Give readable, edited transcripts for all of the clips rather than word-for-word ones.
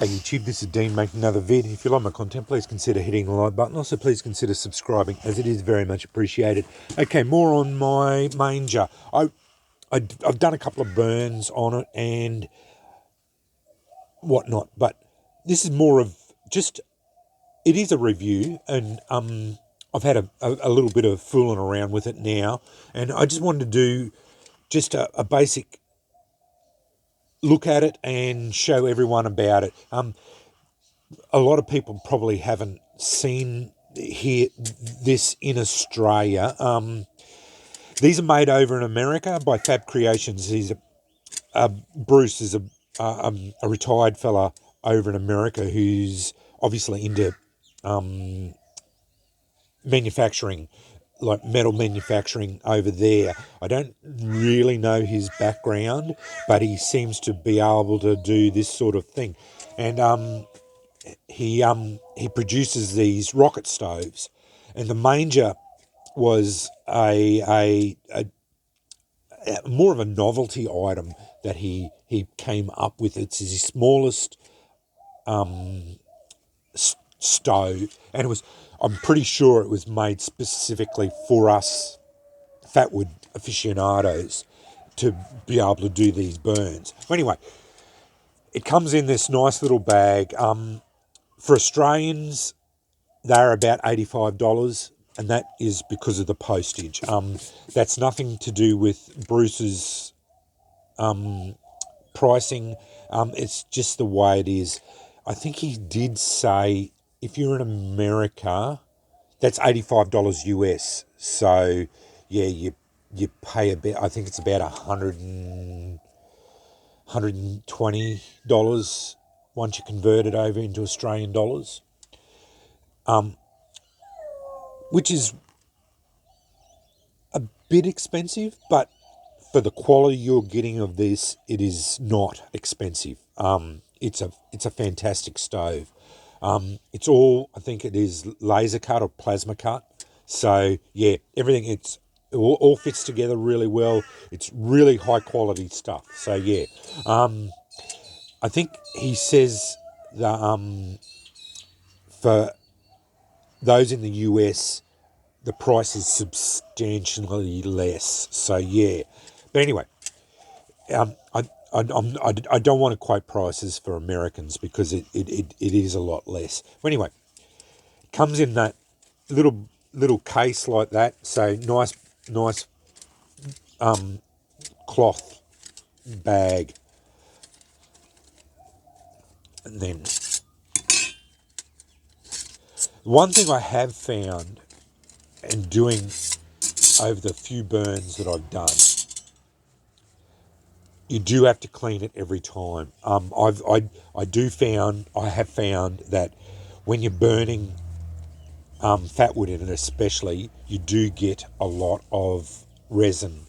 Hey YouTube, this is Dean making another vid. If you like my content, please consider hitting the like button. Also, please consider subscribing, as it is very much appreciated. Okay, more on my Manger. I've done a couple of burns on it and whatnot, but this is more of just, it is a review, and I've had a little bit of fooling around with it now, and I just wanted to do just a basic look at it and show everyone about it. A lot of people probably haven't seen this in Australia. These are made over in America by Fabkreations. Bruce is a retired fella over in America who's obviously into manufacturing, like metal manufacturing over there. I don't really know his background, but he seems to be able to do this sort of thing. And he produces these rocket stoves, and the Manger was a more of a novelty item that he came up with. It's his smallest stove, and it was, I'm pretty sure it was made specifically for us fatwood aficionados to be able to do these burns. Well, anyway, it comes in this nice little bag. For Australians, they're about $85, and that is because of the postage. That's nothing to do with Bruce's pricing. It's just the way it is. I think he did say if you're in America, that's $85 US. So yeah, you pay a bit. I think it's about $120 once you convert it over into Australian dollars, which is a bit expensive, but for the quality you're getting of this, it is not expensive. It's a fantastic stove. It's all, I think it is laser cut or plasma cut. So yeah, everything, it all fits together really well. It's really high quality stuff. So yeah, I think he says that for those in the US, the price is substantially less. So yeah, but anyway, I don't want to quote prices for Americans because it is a lot less. But anyway, it comes in that little case like that. So nice cloth bag, and then one thing I have found and doing over the few burns that I've done, you do have to clean it every time. I have found that when you're burning fatwood in it, especially, you do get a lot of resin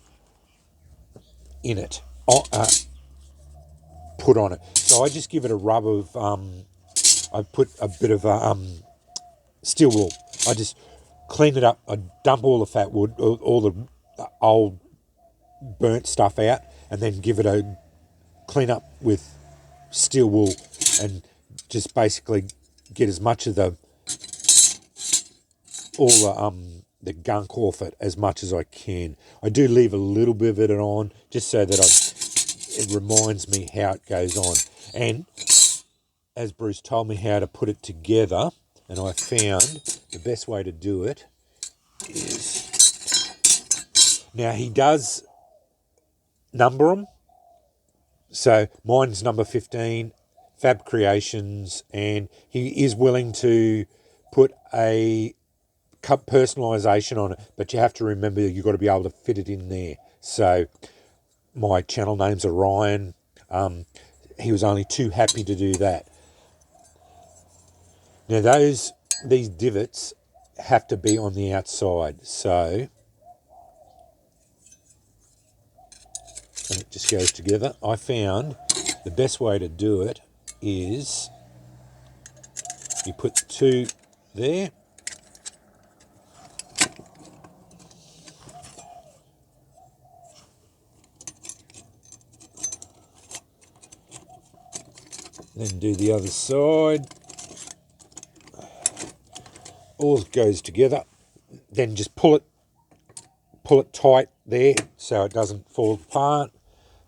in it, put on it. So I just give it a rub of. I put a bit of steel wool. I just clean it up. I dump all the fatwood, all the old burnt stuff out, and then give it a clean up with steel wool, and just basically get as much of the gunk off it as much as I can. I do leave a little bit of it on just so that it reminds me how it goes on. And as Bruce told me how to put it together, and I found the best way to do it is, now he does number them. So mine's number 15, Fab Creations, and he is willing to put a personalisation on it, but you have to remember you've got to be able to fit it in there. So my channel name's Orion. He was only too happy to do that. Now these divots have to be on the outside, so, and it just goes together. I found the best way to do it is you put the two there, Then do the other side. All goes together. Then just pull it tight there so it doesn't fall apart.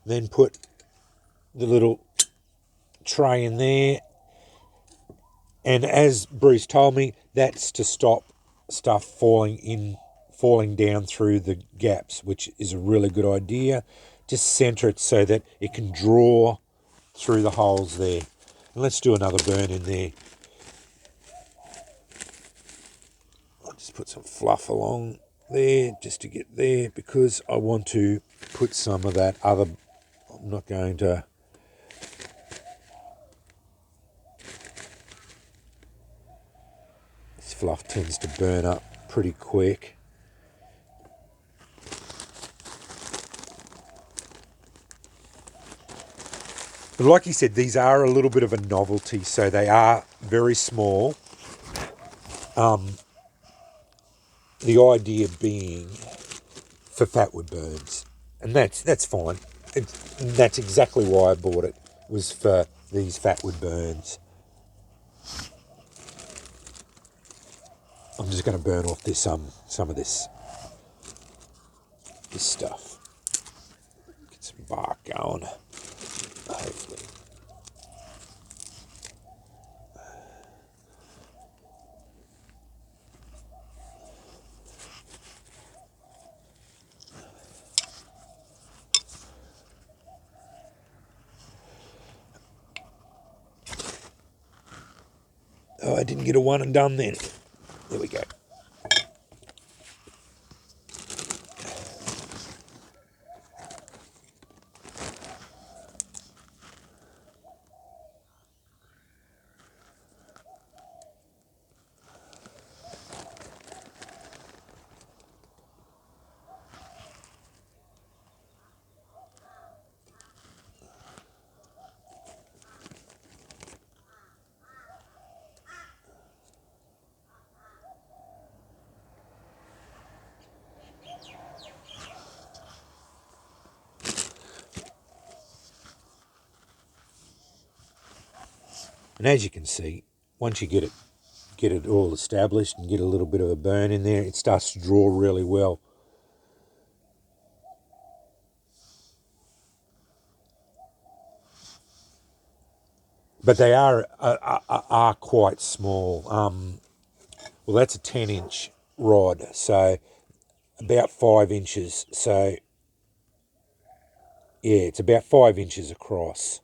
Then put the little tray in there. And as Bruce told me, that's to stop stuff falling down through the gaps, which is a really good idea. Just center it so that it can draw through the holes there. And let's do another burn in there. I'll just put some fluff along there just to get there, because I want to put some of that other, I'm not going to, this fluff tends to burn up pretty quick. But like you said, these are a little bit of a novelty, so they are very small. The idea being for fatwood burns, and that's fine. That's exactly why I bought it, was for these fatwood burns. I'm just going to burn off this some of this stuff. Get some bark going. Hopefully. Oh, I didn't get a one and done then. There we go. And as you can see, once you get it all established and get a little bit of a burn in there, it starts to draw really well. But they are quite small. Well, that's a 10-inch rod, so about 5 inches. So yeah, it's about 5 inches across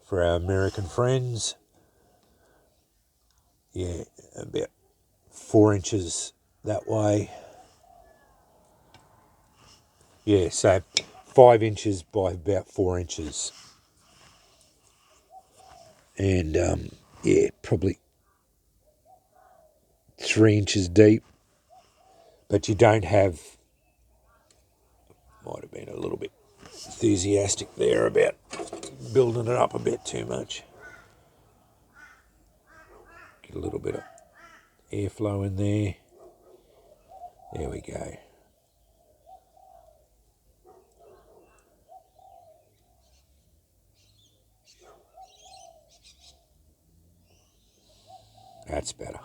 for our American friends. Yeah, about 4 inches that way. Yeah, so 5 inches by about 4 inches. And yeah, probably 3 inches deep. But you don't have, might have been a little bit enthusiastic there about building it up a bit too much. Get a little bit of airflow in there. There we go. That's better.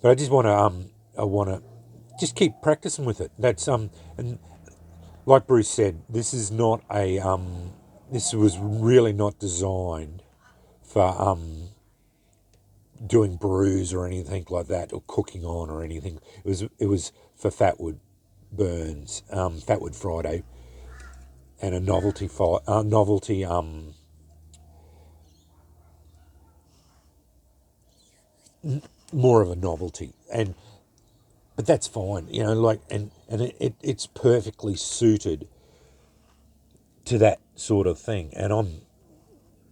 But I just want to just keep practicing with it. That's and like Bruce said, this is not a this was really not designed for doing brews or anything like that, or cooking on or anything. It was for fatwood burns, Fatwood Friday, and a novelty more of a novelty, but that's fine, like, and it's perfectly suited to that sort of thing, and I'm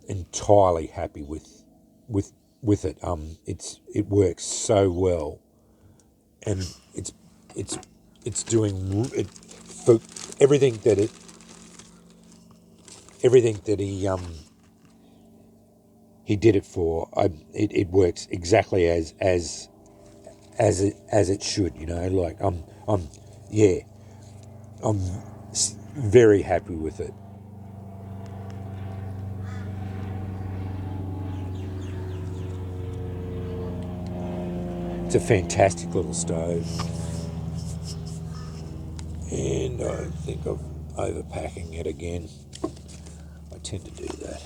entirely happy with it. It works so well, and it's doing it for everything that he did it for. It works exactly as it should. Like yeah, I'm very happy with it. It's a fantastic little stove. And I think I'm overpacking it again. I tend to do that.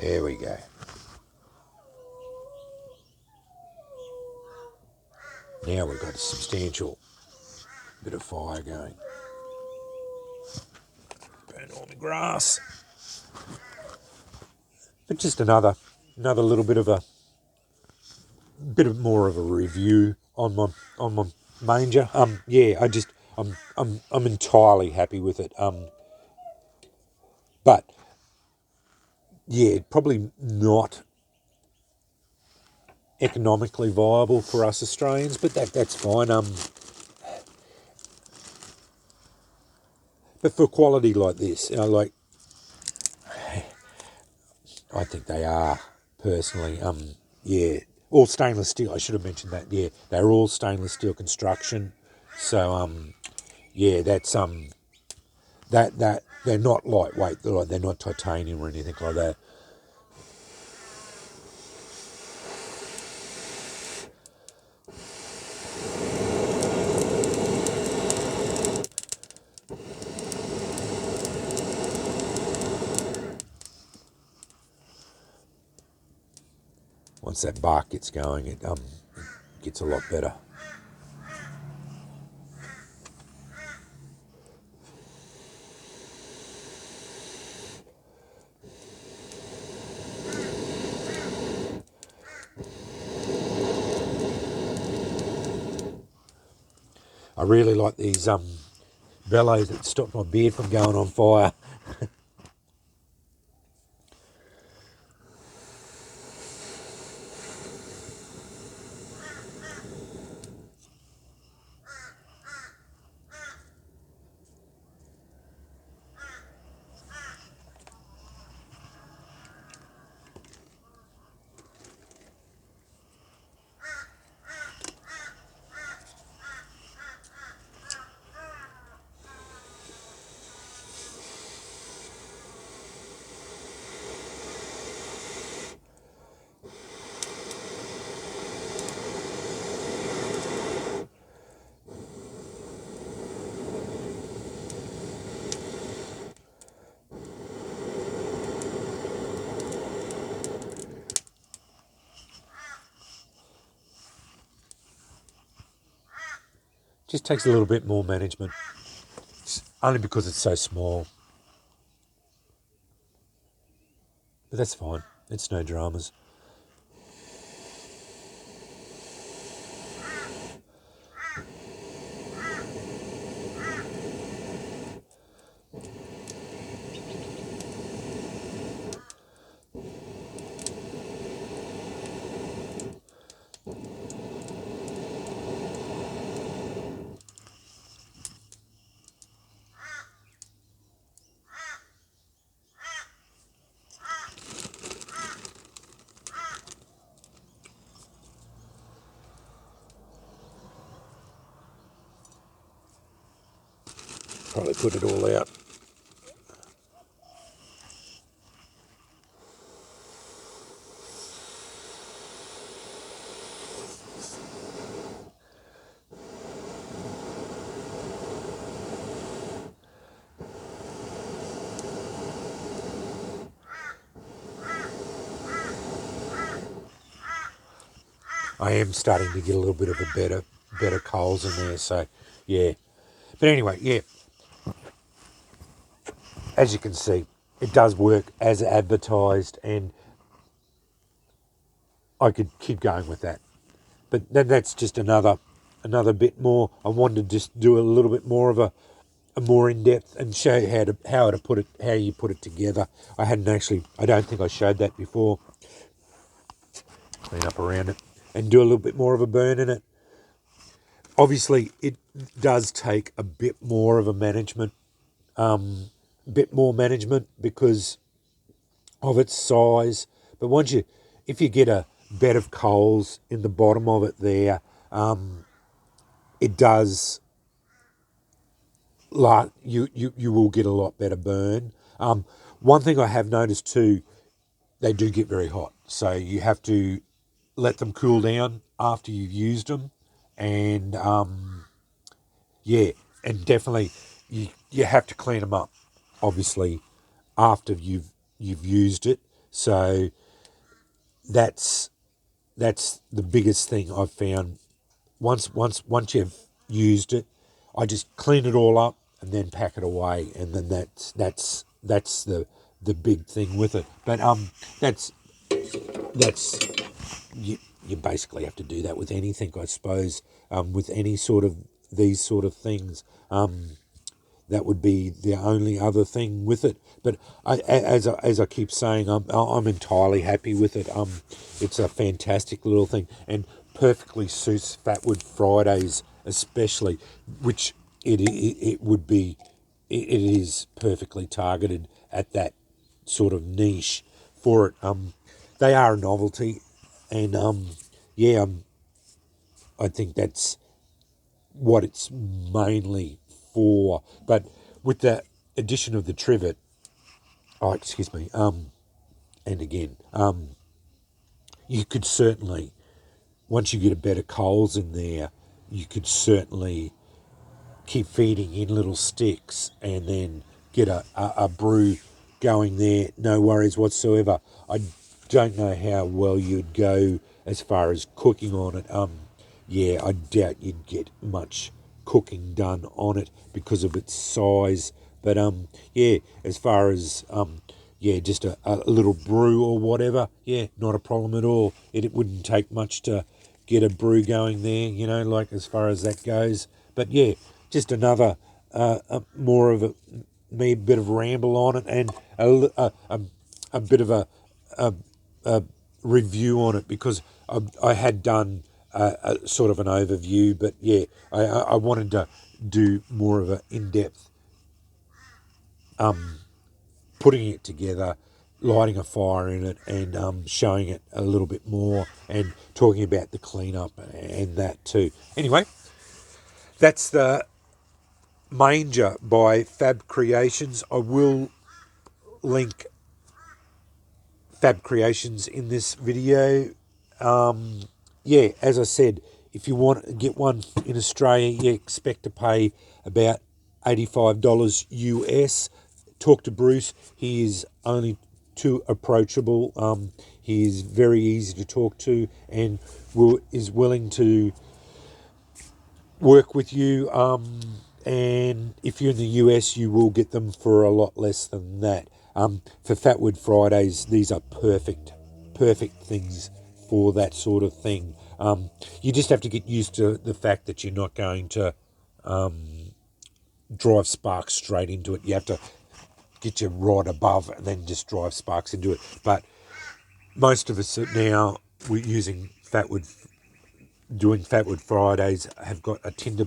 There we go. Now we've got a substantial bit of fire going. Burn all the grass. But just another little bit of more of a review on my Manger. Yeah, I'm entirely happy with it. But yeah, probably not economically viable for us Australians, but that's fine. But for quality like this, like I think they are personally. Yeah, all stainless steel. I should have mentioned that. Yeah, they're all stainless steel construction. So yeah, that's that they're not lightweight. They're not titanium or anything like that. Once that bark gets going, it gets a lot better. I really like these bellows that stop my beard from going on fire. Just takes a little bit more management, only because it's so small. But that's fine. It's no dramas. Probably put it all out. I am starting to get a little bit of a better coals in there, so yeah. But anyway, yeah. As you can see, it does work as advertised, and I could keep going with that. But then that's just another bit more. I wanted to just do a little bit more of a more in depth and show you how you put it together. I don't think I showed that before. clean up around it, and do a little bit more of a burn in it. Obviously, it does take a bit more of a management, because of its size. But if you get a bed of coals in the bottom of it there, it does, like, you will get a lot better burn. One thing I have noticed too, they do get very hot, so you have to let them cool down after you've used them, and yeah, and definitely you have to clean them up, obviously, after you've used it. So that's the biggest thing I've found. Once you've used it, I just clean it all up and then pack it away, and then that's the big thing with it. But that's you basically have to do that with anything, I suppose. With any sort of these sort of things, that would be the only other thing with it. But as I keep saying, I'm entirely happy with it. It's a fantastic little thing, and perfectly suits Fatwood Fridays, especially, which it would be. It is perfectly targeted at that sort of niche for it. They are a novelty, and yeah, I think that's what it's mainly for. But with the addition of the trivet, excuse me, and again, you could certainly, once you get a bed of coals in there, you could certainly keep feeding in little sticks and then get a brew going there, no worries whatsoever. I don't know how well you'd go as far as cooking on it. Yeah, I doubt you'd get much cooking done on it because of its size. But yeah, as far as yeah, just a little brew or whatever, yeah, not a problem at all. It wouldn't take much to get a brew going there, like as far as that goes. But yeah, just another more of me bit of ramble on it, and a bit of a review on it, because I had done a sort of an overview, but yeah, I wanted to do more of an in-depth putting it together, lighting a fire in it, and showing it a little bit more, and talking about the cleanup and that too. Anyway, that's the Manger by Fab Creations. I will link Fab Creations in this video. Yeah, as I said, if you want to get one in Australia, you expect to pay about $85 US. Talk to Bruce. He is only too approachable. He is very easy to talk to, and is willing to work with you. And if you're in the US, you will get them for a lot less than that. For Fatwood Fridays, these are perfect things for that sort of thing. You just have to get used to the fact that you're not going to drive sparks straight into it. You have to get your rod above and then just drive sparks into it. But most of us now, we're using doing Fatwood Fridays, have got a tinder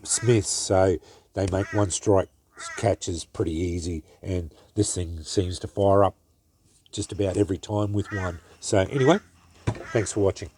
Smiths, so they make one strike catches pretty easy, and this thing seems to fire up just about every time with one. So anyway, thanks for watching.